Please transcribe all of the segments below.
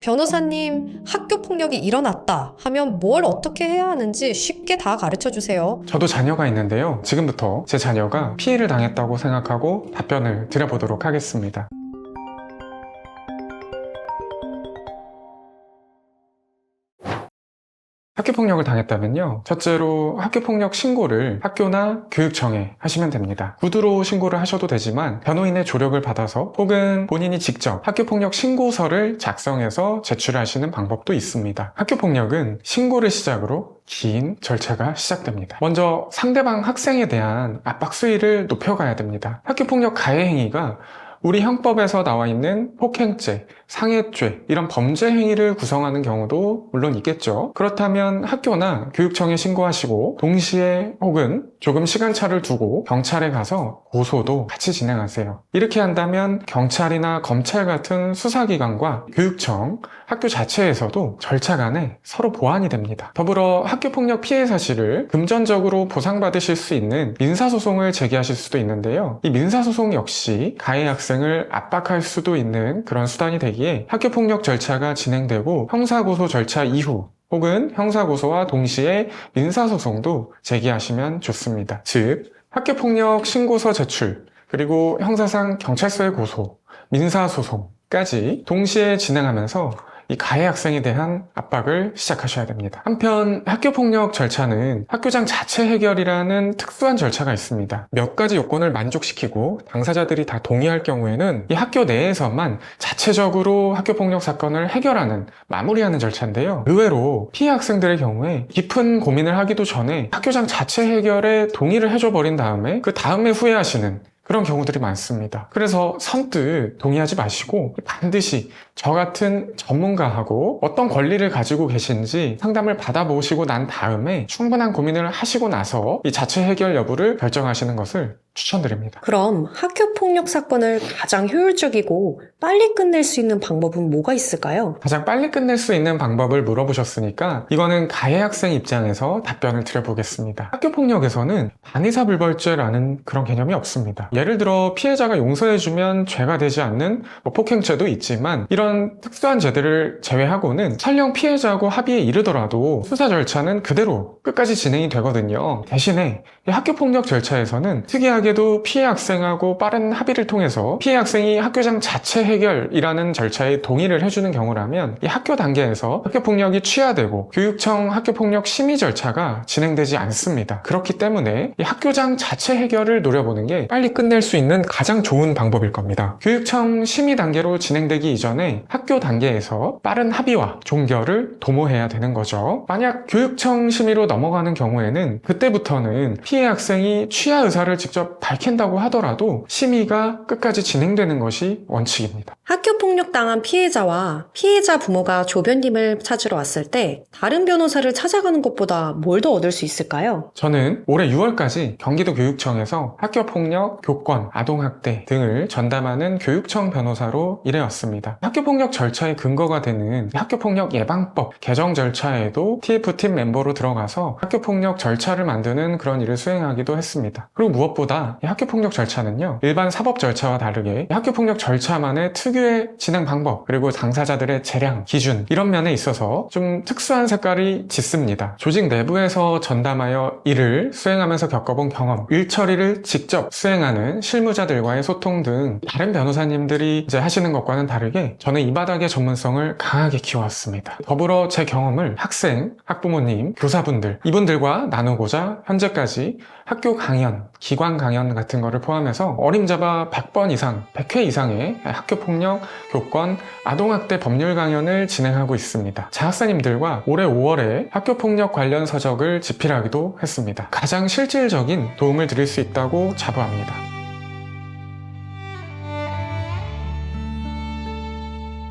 변호사님, 학교 폭력이 일어났다 하면 뭘 어떻게 해야 하는지 쉽게 다 가르쳐 주세요. 저도 자녀가 있는데요. 지금부터 제 자녀가 피해를 당했다고 생각하고 답변을 드려보도록 하겠습니다. 학교폭력을 당했다면요, 첫째로 학교폭력 신고를 학교나 교육청에 하시면 됩니다. 구두로 신고를 하셔도 되지만 변호인의 조력을 받아서 혹은 본인이 직접 학교폭력 신고서를 작성해서 제출하시는 방법도 있습니다. 학교폭력은 신고를 시작으로 긴 절차가 시작됩니다. 먼저 상대방 학생에 대한 압박 수위를 높여가야 됩니다. 학교폭력 가해 행위가 우리 형법에서 나와 있는 폭행죄, 상해죄 이런 범죄 행위를 구성하는 경우도 물론 있겠죠. 그렇다면 학교나 교육청에 신고하시고 동시에 혹은 조금 시간차를 두고 경찰에 가서 고소도 같이 진행하세요. 이렇게 한다면 경찰이나 검찰 같은 수사기관과 교육청, 학교 자체에서도 절차 간에 서로 보완이 됩니다. 더불어 학교폭력 피해 사실을 금전적으로 보상받으실 수 있는 민사소송을 제기하실 수도 있는데요. 이 민사소송 역시 가해 학생을 압박할 수도 있는 그런 수단이 되기에 학교폭력 절차가 진행되고 형사고소 절차 이후 혹은 형사고소와 동시에 민사소송도 제기하시면 좋습니다. 즉, 학교폭력 신고서 제출, 그리고 형사상 경찰서에 고소, 민사소송까지 동시에 진행하면서 이 가해 학생에 대한 압박을 시작하셔야 됩니다. 한편 학교폭력 절차는 학교장 자체 해결이라는 특수한 절차가 있습니다. 몇 가지 요건을 만족시키고 당사자들이 다 동의할 경우에는 이 학교 내에서만 자체적으로 학교폭력 사건을 해결하는, 마무리하는 절차인데요. 의외로 피해 학생들의 경우에 깊은 고민을 하기도 전에 학교장 자체 해결에 동의를 해줘버린 다음에 그 다음에 후회하시는 그런 경우들이 많습니다. 그래서 선뜻 동의하지 마시고 반드시 저 같은 전문가하고 어떤 권리를 가지고 계신지 상담을 받아보시고 난 다음에 충분한 고민을 하시고 나서 이 자체 해결 여부를 결정하시는 것을 추천드립니다. 그럼 학교 폭력 사건을 가장 효율적이고 빨리 끝낼 수 있는 방법은 뭐가 있을까요? 가장 빨리 끝낼 수 있는 방법을 물어보셨으니까 이거는 가해 학생 입장에서 답변을 드려보겠습니다. 학교폭력에서는 반의사불벌죄라는 그런 개념이 없습니다. 예를 들어 피해자가 용서해주면 죄가 되지 않는 폭행죄도 있지만 이런 특수한 죄들을 제외하고는 설령 피해자하고 합의에 이르더라도 수사 절차는 그대로 끝까지 진행이 되거든요. 대신에 이 학교폭력 절차에서는 특이하게도 피해 학생하고 빠른 합의를 통해서 피해 학생이 학교장 자체 해결이라는 절차에 동의를 해주는 경우라면 이 학교 단계에서 학교폭력이 취하되고 교육청 학교폭력 심의 절차가 진행되지 않습니다. 그렇기 때문에 이 학교장 자체 해결을 노려보는 게 빨리 끝낼 수 있는 가장 좋은 방법일 겁니다. 교육청 심의 단계로 진행되기 이전에 학교 단계에서 빠른 합의와 종결을 도모해야 되는 거죠. 만약 교육청 심의로 넘어가는 경우에는 그때부터는 피해 학생이 취하 의사를 직접 밝힌다고 하더라도 심의가 끝까지 진행되는 것이 원칙입니다. 학교 폭력 당한 피해자와 피해자 부모가 조변님을 찾으러 왔을 때 다른 변호사를 찾아가는 것보다 뭘 더 얻을 수 있을까요? 저는 올해 6월까지 경기도 교육청에서 학교폭력, 교권, 아동학대 등을 전담하는 교육청 변호사로 일해왔습니다. 학교폭력 절차의 근거가 되는 학교폭력 예방법 개정 절차에도 TF팀 멤버로 들어가서 학교폭력 절차를 만드는 그런 일을 수행하기도 했습니다. 그리고 무엇보다 이 학교폭력 절차는요, 일반 사법 절차와 다르게 학교폭력 절차만의 특유의 진행 방법, 그리고 당사자들의 재량, 기준 이런 면에 있어서 좀 특수한 색깔이 짙습니다. 조직 내부에서 전담하여 일을 수행하면서 겪어본 경험, 일 처리를 직접 수행하는 실무자들과의 소통 등 다른 변호사님들이 이제 하시는 것과는 다르게 저는 이 바닥의 전문성을 강하게 키워왔습니다. 더불어 제 경험을 학생, 학부모님, 교사분들 이분들과 나누고자 현재까지 학교 강연, 기관 강연 같은 거를 포함해서 어림잡아 100번 이상, 100회 이상의 학교폭력, 교권, 아동학대 법률 강연을 진행하고 있습니다. 자학사님들과 올해 5월에 학교폭력 관련 서적을 집필하기도 했습니다. 가장 실질적인 도움을 드릴 수 있다고 자부합니다.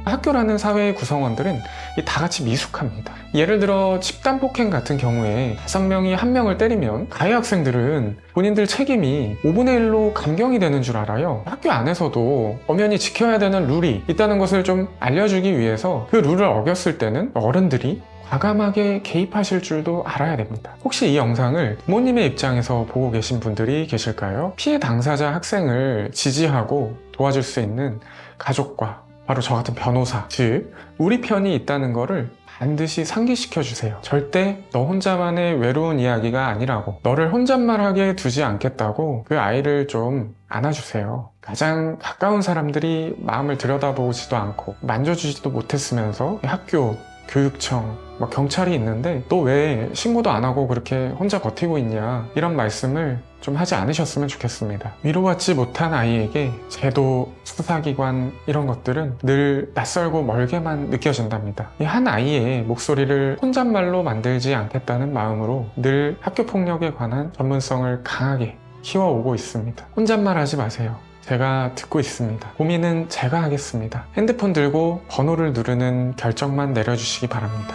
학교라는 사회의 구성원들은 다 같이 미숙합니다. 예를 들어 집단 폭행 같은 경우에 5명이 1명을 때리면 가해 학생들은 본인들 책임이 5분의 1로 감경이 되는 줄 알아요. 학교 안에서도 엄연히 지켜야 되는 룰이 있다는 것을 좀 알려주기 위해서 그 룰을 어겼을 때는 어른들이 과감하게 개입하실 줄도 알아야 됩니다. 혹시 이 영상을 부모님의 입장에서 보고 계신 분들이 계실까요? 피해 당사자 학생을 지지하고 도와줄 수 있는 가족과 바로 저 같은 변호사, 즉 우리 편이 있다는 거를 반드시 상기시켜 주세요. 절대 너 혼자만의 외로운 이야기가 아니라고, 너를 혼잣말하게 두지 않겠다고 그 아이를 좀 안아주세요. 가장 가까운 사람들이 마음을 들여다보지도 않고 만져주지도 못했으면서 학교, 교육청, 경찰이 있는데 너 왜 신고도 안 하고 그렇게 혼자 버티고 있냐, 이런 말씀을 좀 하지 않으셨으면 좋겠습니다. 위로받지 못한 아이에게 제도, 수사기관 이런 것들은 늘 낯설고 멀게만 느껴진답니다. 이 한 아이의 목소리를 혼잣말로 만들지 않겠다는 마음으로 늘 학교폭력에 관한 전문성을 강하게 키워오고 있습니다. 혼잣말 하지 마세요. 제가 듣고 있습니다. 고민은 제가 하겠습니다. 핸드폰 들고 번호를 누르는 결정만 내려주시기 바랍니다.